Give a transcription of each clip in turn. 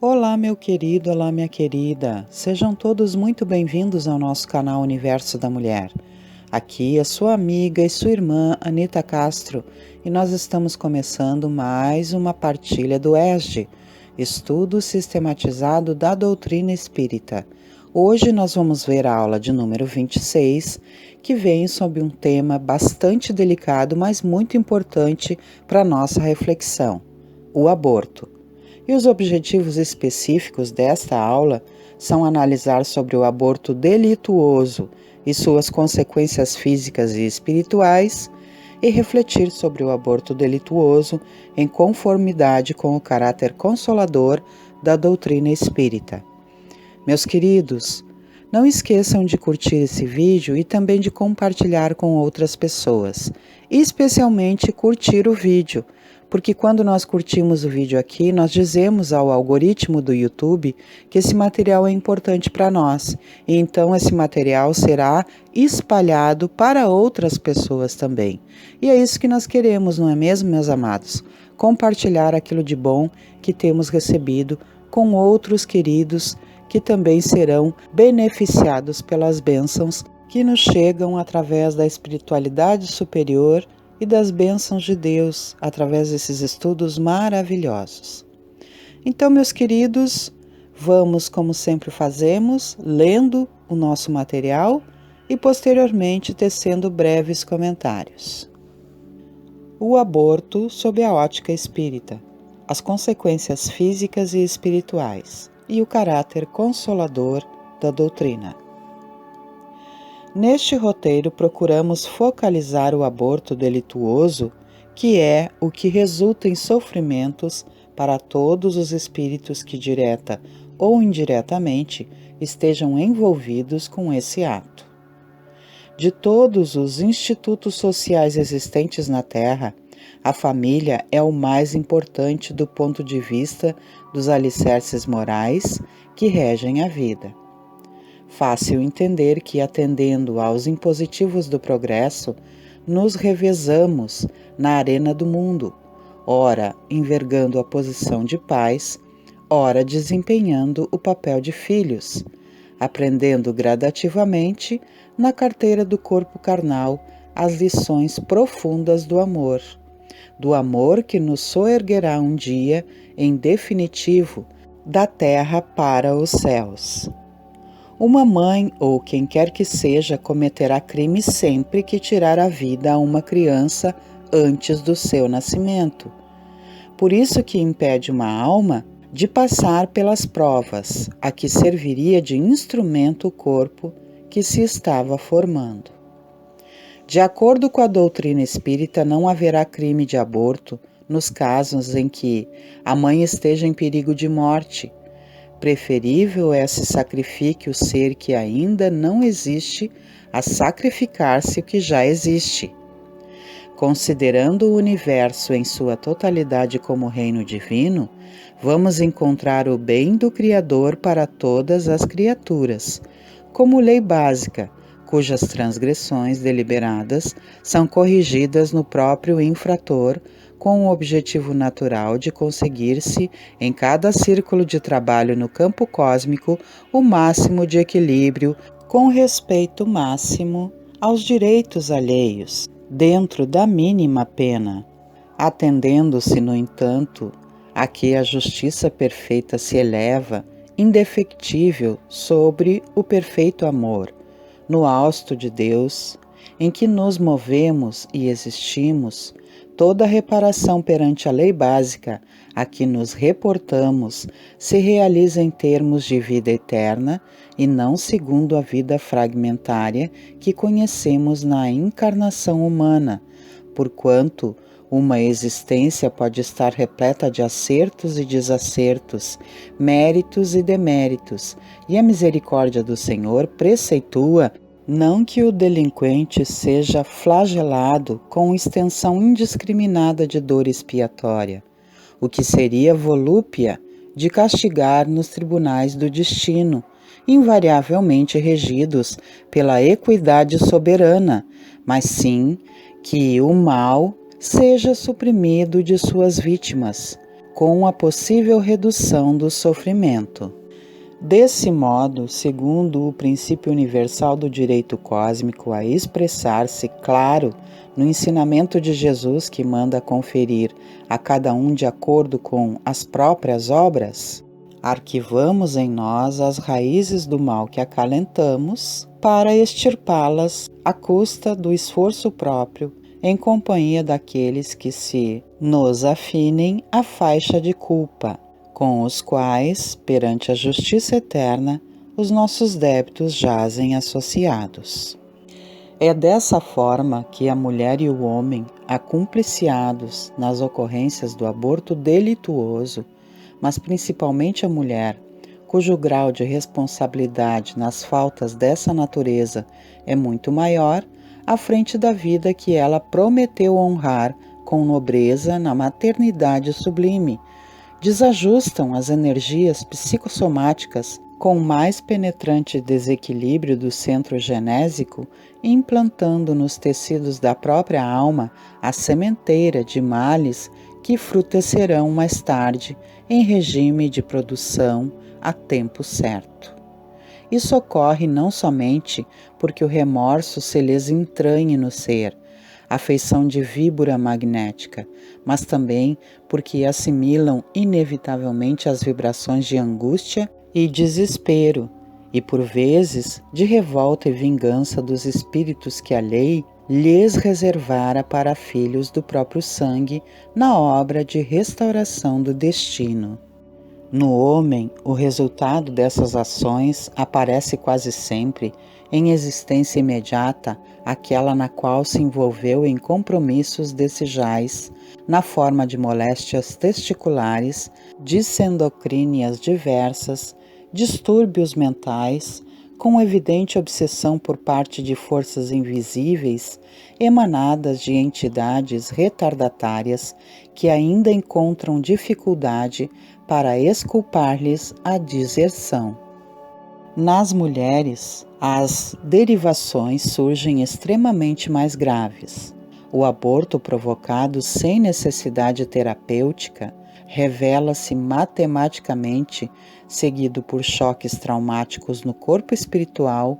Olá, meu querido, olá, minha querida. Sejam todos muito bem-vindos ao nosso canal Universo da Mulher. Aqui é sua amiga e sua irmã Anita Castro e nós estamos começando mais uma partilha do ESD, Estudo Sistematizado da Doutrina Espírita. Hoje nós vamos ver a aula de número 26, que vem sob um tema bastante delicado, mas muito importante para a nossa reflexão: o aborto. E os objetivos específicos desta aula são analisar sobre o aborto delituoso e suas consequências físicas e espirituais, e refletir sobre o aborto delituoso em conformidade com o caráter consolador da doutrina espírita. Meus queridos, não esqueçam de curtir esse vídeo e também de compartilhar com outras pessoas, e especialmente curtir o vídeo, porque quando nós curtimos o vídeo aqui, nós dizemos ao algoritmo do YouTube que esse material é importante para nós, e então esse material será espalhado para outras pessoas também. E é isso que nós queremos, não é mesmo, meus amados? Compartilhar aquilo de bom que temos recebido com outros queridos que também serão beneficiados pelas bênçãos que nos chegam através da espiritualidade superior e das bênçãos de Deus através desses estudos maravilhosos. Então, meus queridos, vamos, como sempre fazemos, lendo o nosso material e posteriormente tecendo breves comentários. O aborto sob a ótica espírita, as consequências físicas e espirituais e o caráter consolador da doutrina. Neste roteiro, procuramos focalizar o aborto delituoso, que é o que resulta em sofrimentos para todos os espíritos que, direta ou indiretamente, estejam envolvidos com esse ato. De todos os institutos sociais existentes na Terra, a família é o mais importante do ponto de vista dos alicerces morais que regem a vida. Fácil entender que, atendendo aos impositivos do progresso, nos revezamos na arena do mundo, ora envergando a posição de pais, ora desempenhando o papel de filhos, aprendendo gradativamente, na carteira do corpo carnal, as lições profundas do amor que nos soerguerá um dia, em definitivo, da terra para os céus. Uma mãe, ou quem quer que seja, cometerá crime sempre que tirar a vida a uma criança antes do seu nascimento. Por isso que impede uma alma de passar pelas provas, a que serviria de instrumento o corpo que se estava formando. De acordo com a doutrina espírita, não haverá crime de aborto nos casos em que a mãe esteja em perigo de morte. Preferível é se sacrifique o ser que ainda não existe a sacrificar-se o que já existe. Considerando o universo em sua totalidade como reino divino, vamos encontrar o bem do Criador para todas as criaturas, como lei básica, cujas transgressões deliberadas são corrigidas no próprio infrator, com o objetivo natural de conseguir-se, em cada círculo de trabalho no campo cósmico, o máximo de equilíbrio, com respeito máximo aos direitos alheios, dentro da mínima pena, atendendo-se, no entanto, a que a justiça perfeita se eleva, indefectível, sobre o perfeito amor, no hausto de Deus, em que nos movemos e existimos. Toda reparação perante a lei básica a que nos reportamos se realiza em termos de vida eterna e não segundo a vida fragmentária que conhecemos na encarnação humana, porquanto uma existência pode estar repleta de acertos e desacertos, méritos e deméritos, e a misericórdia do Senhor preceitua não que o delinquente seja flagelado com extensão indiscriminada de dor expiatória, o que seria volúpia de castigar nos tribunais do destino, invariavelmente regidos pela equidade soberana, mas sim que o mal seja suprimido de suas vítimas, com a possível redução do sofrimento. Desse modo, segundo o princípio universal do direito cósmico a expressar-se claro no ensinamento de Jesus que manda conferir a cada um de acordo com as próprias obras, arquivamos em nós as raízes do mal que acalentamos para extirpá-las à custa do esforço próprio, em companhia daqueles que se nos afinem à faixa de culpa, com os quais, perante a justiça eterna, os nossos débitos jazem associados. É dessa forma que a mulher e o homem, acumpliciados nas ocorrências do aborto delituoso, mas principalmente a mulher, cujo grau de responsabilidade nas faltas dessa natureza é muito maior, à frente da vida que ela prometeu honrar com nobreza na maternidade sublime, desajustam as energias psicossomáticas com mais penetrante desequilíbrio do centro genésico, implantando nos tecidos da própria alma a sementeira de males que frutecerão mais tarde em regime de produção a tempo certo. Isso ocorre não somente porque o remorso se lhes entranhe no ser, a feição de víbora magnética, mas também porque assimilam inevitavelmente as vibrações de angústia e desespero, e por vezes de revolta e vingança dos espíritos que a lei lhes reservara para filhos do próprio sangue na obra de restauração do destino. No homem, o resultado dessas ações aparece quase sempre em existência imediata, aquela na qual se envolveu em compromissos desejais, na forma de moléstias testiculares, disendocríneas diversas, distúrbios mentais, com evidente obsessão por parte de forças invisíveis, emanadas de entidades retardatárias que ainda encontram dificuldade para exculpar-lhes a deserção. Nas mulheres, as derivações surgem extremamente mais graves. O aborto provocado sem necessidade terapêutica revela-se matematicamente seguido por choques traumáticos no corpo espiritual,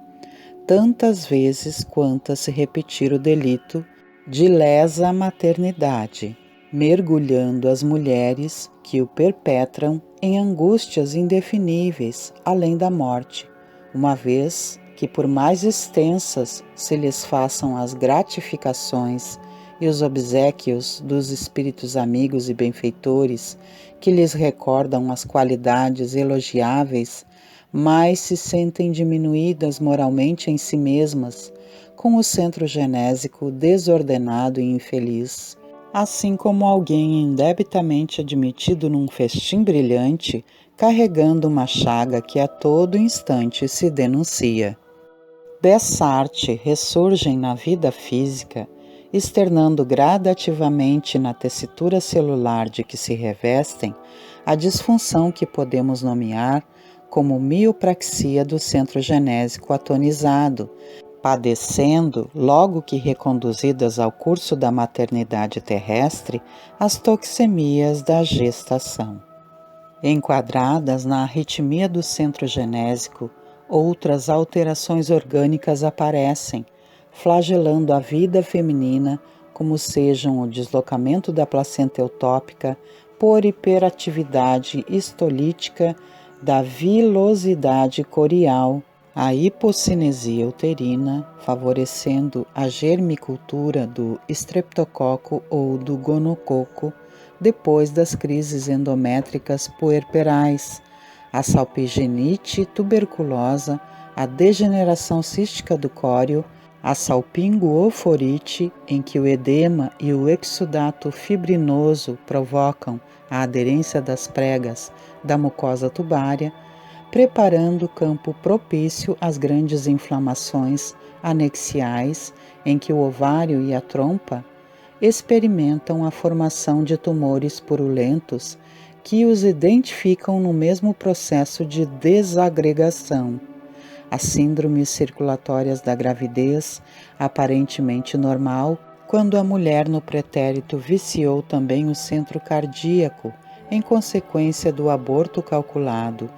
tantas vezes quantas se repetir o delito de lesa maternidade, mergulhando as mulheres que o perpetram em angústias indefiníveis além da morte, uma vez que por mais extensas se lhes façam as gratificações e os obséquios dos espíritos amigos e benfeitores que lhes recordam as qualidades elogiáveis, mais se sentem diminuídas moralmente em si mesmas, com o centro genésico desordenado e infeliz, assim como alguém indebitamente admitido num festim brilhante, carregando uma chaga que a todo instante se denuncia. Dessa arte ressurgem na vida física, externando gradativamente na tessitura celular de que se revestem, a disfunção que podemos nomear como miopraxia do centro genésico atonizado, padecendo, logo que reconduzidas ao curso da maternidade terrestre, as toxemias da gestação. Enquadradas na arritmia do centro genésico, outras alterações orgânicas aparecem, flagelando a vida feminina, como sejam o deslocamento da placenta eutópica por hiperatividade histolítica da vilosidade corial, a hipocinesia uterina, favorecendo a germicultura do estreptococo ou do gonococo, depois das crises endométricas puerperais, a salpigenite tuberculosa, a degeneração cística do córeo, a salpingo-oforite, em que o edema e o exudato fibrinoso provocam a aderência das pregas da mucosa tubária, preparando o campo propício às grandes inflamações anexiais, em que o ovário e a trompa experimentam a formação de tumores purulentos que os identificam no mesmo processo de desagregação. As síndromes circulatórias da gravidez, aparentemente normal, quando a mulher no pretérito viciou também o centro cardíaco, em consequência do aborto calculado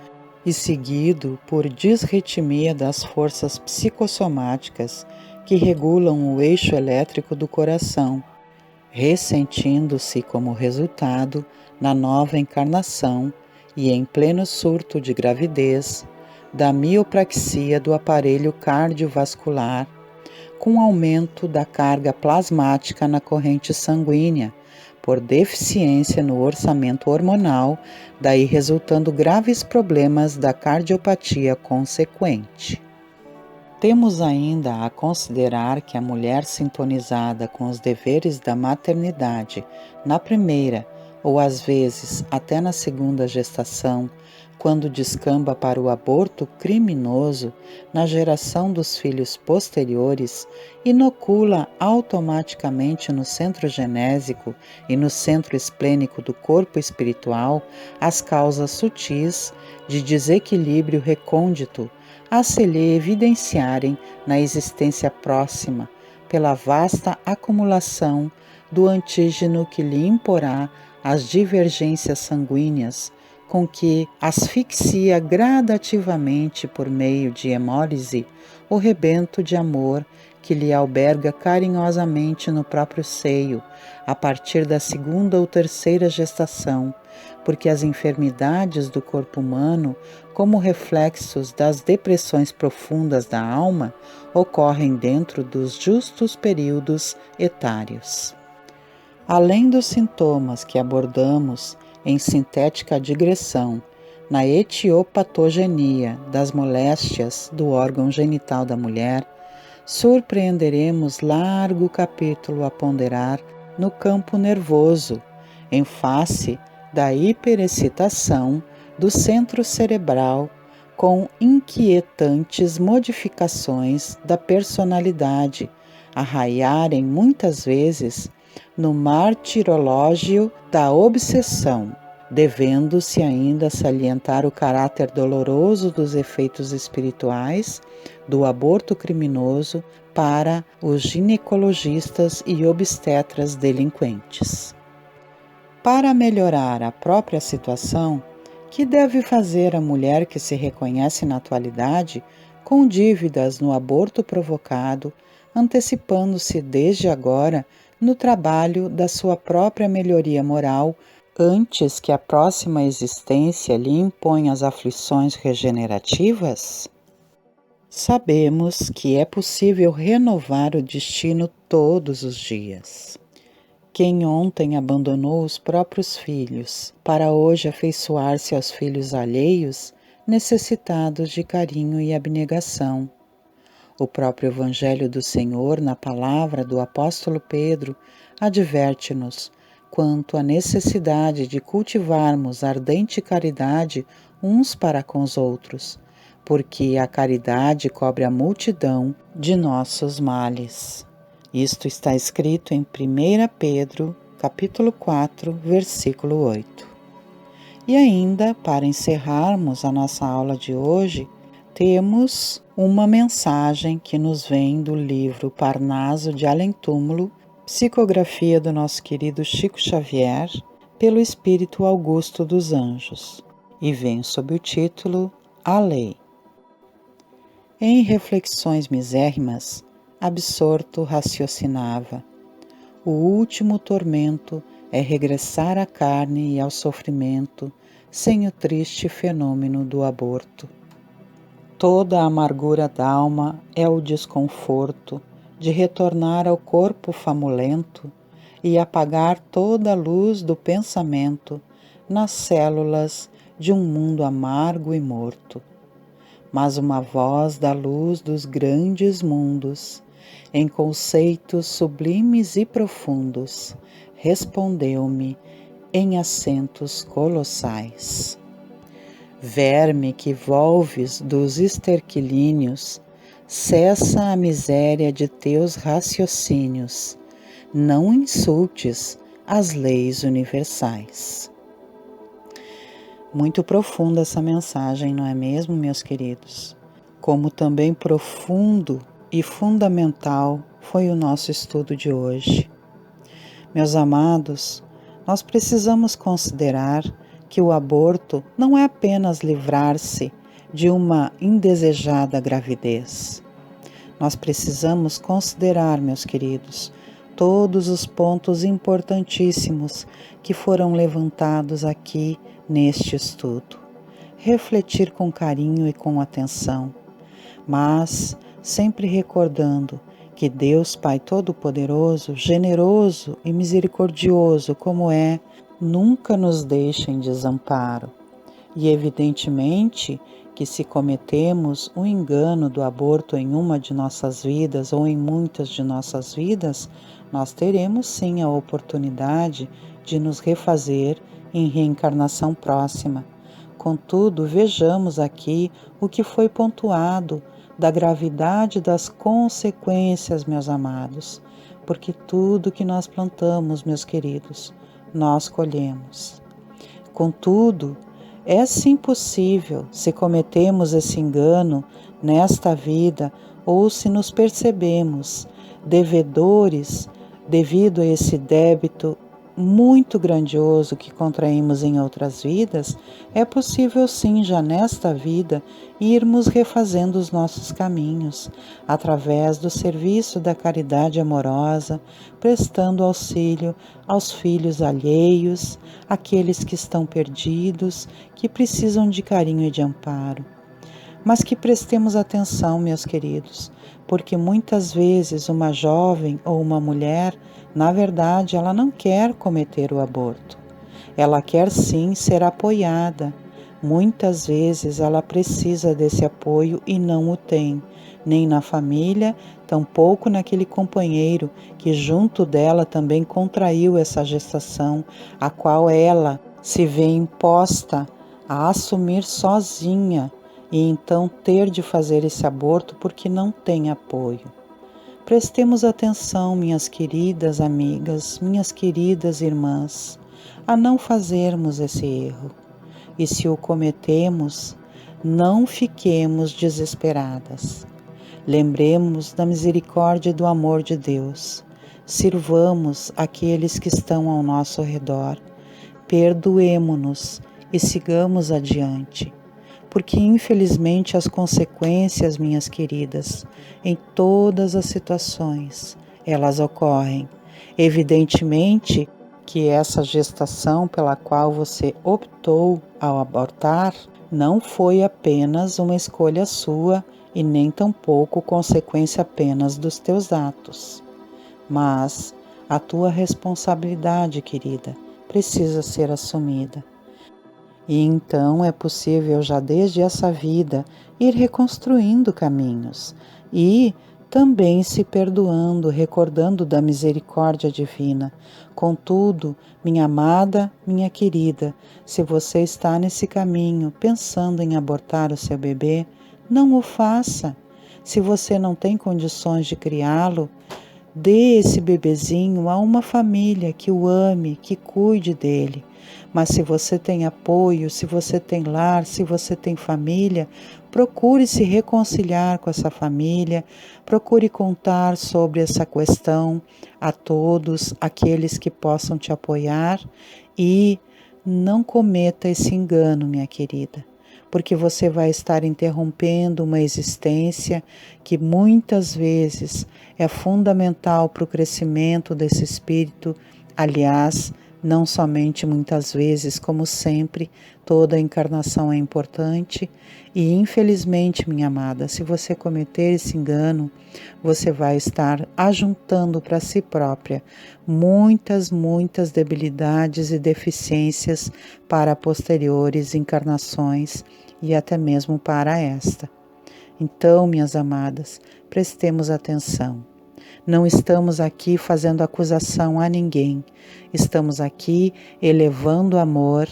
e seguido por disritmia das forças psicossomáticas que regulam o eixo elétrico do coração, ressentindo-se como resultado na nova encarnação e em pleno surto de gravidez, da miopraxia do aparelho cardiovascular, com aumento da carga plasmática na corrente sanguínea, por deficiência no orçamento hormonal, daí resultando graves problemas da cardiopatia consequente. Temos ainda a considerar que a mulher sintonizada com os deveres da maternidade na primeira ou às vezes até na segunda gestação, quando descamba para o aborto criminoso na geração dos filhos posteriores, inocula automaticamente no centro genésico e no centro esplênico do corpo espiritual as causas sutis de desequilíbrio recôndito a se lhe evidenciarem na existência próxima, pela vasta acumulação do antígeno que lhe imporá as divergências sanguíneas, com que asfixia gradativamente por meio de hemólise o rebento de amor que lhe alberga carinhosamente no próprio seio, a partir da segunda ou terceira gestação, porque as enfermidades do corpo humano, como reflexos das depressões profundas da alma, ocorrem dentro dos justos períodos etários. Além dos sintomas que abordamos em sintética digressão, na etiopatogenia das moléstias do órgão genital da mulher, surpreenderemos largo capítulo a ponderar no campo nervoso, em face da hiperexcitação do centro cerebral, com inquietantes modificações da personalidade, arraiarem muitas vezes no martirológio da obsessão, devendo-se ainda salientar o caráter doloroso dos efeitos espirituais do aborto criminoso para os ginecologistas e obstetras delinquentes. Para melhorar a própria situação, que deve fazer a mulher que se reconhece na atualidade com dívidas no aborto provocado, antecipando-se desde agora no trabalho da sua própria melhoria moral, antes que a próxima existência lhe imponha as aflições regenerativas? Sabemos que é possível renovar o destino todos os dias. Quem ontem abandonou os próprios filhos, para hoje afeiçoar-se aos filhos alheios, necessitados de carinho e abnegação. O próprio Evangelho do Senhor, na palavra do apóstolo Pedro, adverte-nos quanto à necessidade de cultivarmos ardente caridade uns para com os outros, porque a caridade cobre a multidão de nossos males. Isto está escrito em 1 Pedro, capítulo 4, versículo 8. E ainda, para encerrarmos a nossa aula de hoje, temos uma mensagem que nos vem do livro Parnaso de Além-Túmulo, psicografia do nosso querido Chico Xavier, pelo Espírito Augusto dos Anjos, e vem sob o título A Lei. Em reflexões misérrimas, absorto raciocinava: o último tormento é regressar à carne e ao sofrimento sem o triste fenômeno do aborto. Toda a amargura d'alma é o desconforto de retornar ao corpo famulento e apagar toda a luz do pensamento nas células de um mundo amargo e morto. Mas uma voz da luz dos grandes mundos, em conceitos sublimes e profundos, respondeu-me em acentos colossais: verme que volves dos esterquilíneos, cessa a miséria de teus raciocínios, não insultes as leis universais. Muito profunda essa mensagem, não é mesmo, meus queridos? Como também profundo e fundamental foi o nosso estudo de hoje. Meus amados, Nós precisamos considerar que o aborto não é apenas livrar-se de uma indesejada gravidez. Nós precisamos considerar, meus queridos, todos os pontos importantíssimos que foram levantados aqui neste estudo. Refletir com carinho e com atenção, mas sempre recordando que Deus Pai Todo-Poderoso, generoso e misericordioso como é, nunca nos deixa em desamparo. E evidentemente que se cometemos o engano do aborto em uma de nossas vidas ou em muitas de nossas vidas, nós teremos sim a oportunidade de nos refazer em reencarnação próxima. Contudo, vejamos aqui o que foi pontuado da gravidade das consequências, meus amados, porque tudo que nós plantamos, meus queridos, nós colhemos. Contudo, é sim possível, se cometemos esse engano nesta vida ou se nos percebemos devedores devido a esse débito muito grandioso que contraímos em outras vidas, é possível sim, já nesta vida, irmos refazendo os nossos caminhos, através do serviço da caridade amorosa, prestando auxílio aos filhos alheios, aqueles que estão perdidos, que precisam de carinho e de amparo. Mas que prestemos atenção, meus queridos, porque muitas vezes uma jovem ou uma mulher, na verdade, ela não quer cometer o aborto. Ela quer sim ser apoiada. Muitas vezes ela precisa desse apoio e não o tem, nem na família, tampouco naquele companheiro que junto dela também contraiu essa gestação, a qual ela se vê imposta a assumir sozinha, e então ter de fazer esse aborto porque não tem apoio. Prestemos atenção, minhas queridas amigas, minhas queridas irmãs, a não fazermos esse erro. E se o cometemos, não fiquemos desesperadas. Lembremos da misericórdia e do amor de Deus. Sirvamos aqueles que estão ao nosso redor. Perdoemo-nos e sigamos adiante. Porque infelizmente as consequências, minhas queridas, em todas as situações, elas ocorrem. Evidentemente que essa gestação pela qual você optou ao abortar não foi apenas uma escolha sua e nem tampouco consequência apenas dos teus atos. Mas a tua responsabilidade, querida, precisa ser assumida. E então é possível já desde essa vida ir reconstruindo caminhos e também se perdoando, recordando da misericórdia divina. Contudo, minha amada, minha querida, se você está nesse caminho pensando em abortar o seu bebê, não o faça. Se você não tem condições de criá-lo, dê esse bebezinho a uma família que o ame, que cuide dele. Mas se você tem apoio, se você tem lar, se você tem família, procure se reconciliar com essa família, procure contar sobre essa questão a todos aqueles que possam te apoiar e não cometa esse engano, minha querida, porque você vai estar interrompendo uma existência que muitas vezes é fundamental para o crescimento desse espírito. Aliás, não somente muitas vezes, como sempre, toda encarnação é importante e, infelizmente, minha amada, se você cometer esse engano, você vai estar ajuntando para si própria muitas debilidades e deficiências para posteriores encarnações e até mesmo para esta. Então, minhas amadas, prestemos atenção. Não estamos aqui fazendo acusação a ninguém. Estamos aqui elevando amor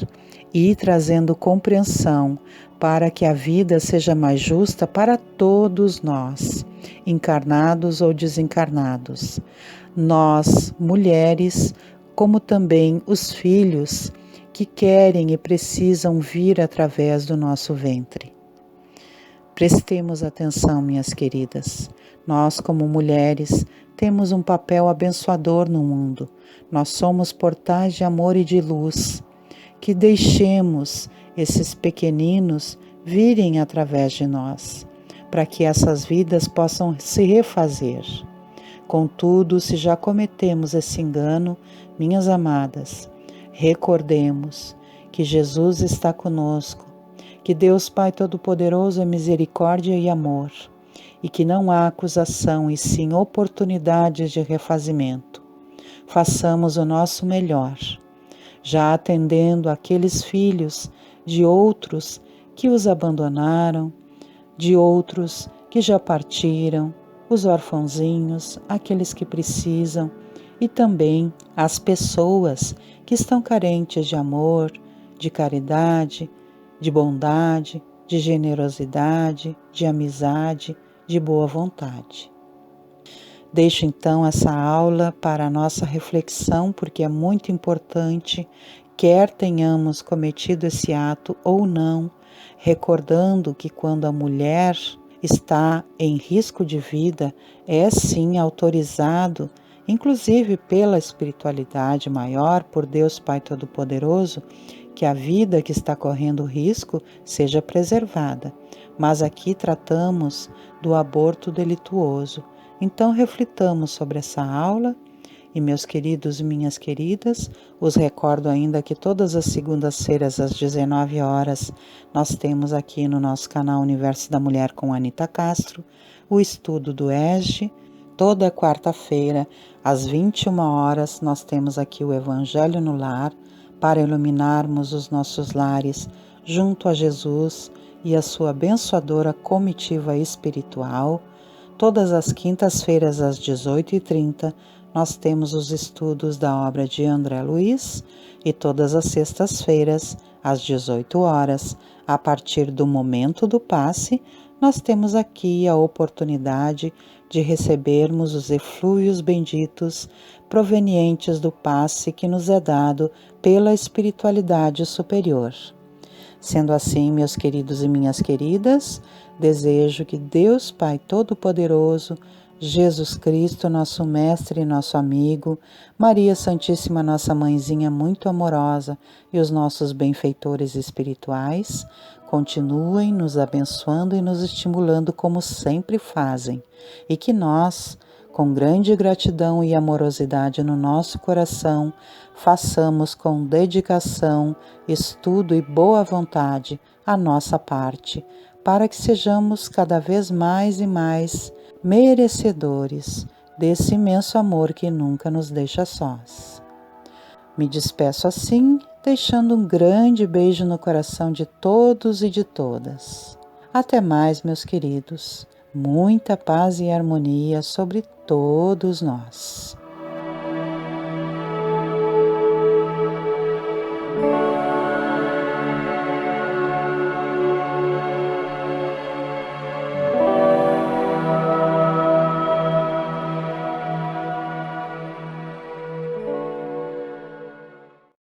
e trazendo compreensão para que a vida seja mais justa para todos nós, encarnados ou desencarnados. Nós, mulheres, como também os filhos que querem e precisam vir através do nosso ventre. Prestemos atenção, minhas queridas. Nós, como mulheres, temos um papel abençoador no mundo. Nós somos portais de amor e de luz. Que deixemos esses pequeninos virem através de nós, para que essas vidas possam se refazer. Contudo, se já cometemos esse engano, minhas amadas, recordemos que Jesus está conosco, que Deus Pai Todo-Poderoso é misericórdia e amor, e que não há acusação e sim oportunidades de refazimento. Façamos o nosso melhor, já atendendo aqueles filhos de outros que os abandonaram, de outros que já partiram, os orfãozinhos, aqueles que precisam, e também as pessoas que estão carentes de amor, de caridade, de bondade, de generosidade, de amizade, de boa vontade. Deixo então essa aula para a nossa reflexão, porque é muito importante, quer tenhamos cometido esse ato ou não, recordando que quando a mulher está em risco de vida, é sim autorizado, inclusive pela espiritualidade maior, por Deus Pai Todo-Poderoso, que a vida que está correndo risco seja preservada. Mas aqui tratamos do aborto delituoso. Então reflitamos sobre essa aula e, meus queridos e minhas queridas, os recordo ainda que todas as segundas-feiras às 19 horas nós temos aqui no nosso canal Universo da Mulher com Anita Castro o estudo do ESG. Toda quarta-feira às 21 horas nós temos aqui o Evangelho no Lar para iluminarmos os nossos lares junto a Jesus e a sua abençoadora comitiva espiritual. Todas as quintas-feiras às 18h30 nós temos os estudos da obra de André Luiz e todas as sextas-feiras às 18 horas, a partir do momento do passe, nós temos aqui a oportunidade de recebermos os eflúvios benditos provenientes do passe que nos é dado pela espiritualidade superior. Sendo assim, meus queridos e minhas queridas, desejo que Deus Pai Todo-Poderoso, Jesus Cristo, nosso Mestre e nosso amigo, Maria Santíssima, nossa Mãezinha muito amorosa e os nossos benfeitores espirituais, continuem nos abençoando e nos estimulando como sempre fazem, e que nós, com grande gratidão e amorosidade no nosso coração, façamos com dedicação, estudo e boa vontade a nossa parte, para que sejamos cada vez mais e mais merecedores desse imenso amor que nunca nos deixa sós. Me despeço assim, deixando um grande beijo no coração de todos e de todas. Até mais, meus queridos. Muita paz e harmonia sobre todos nós.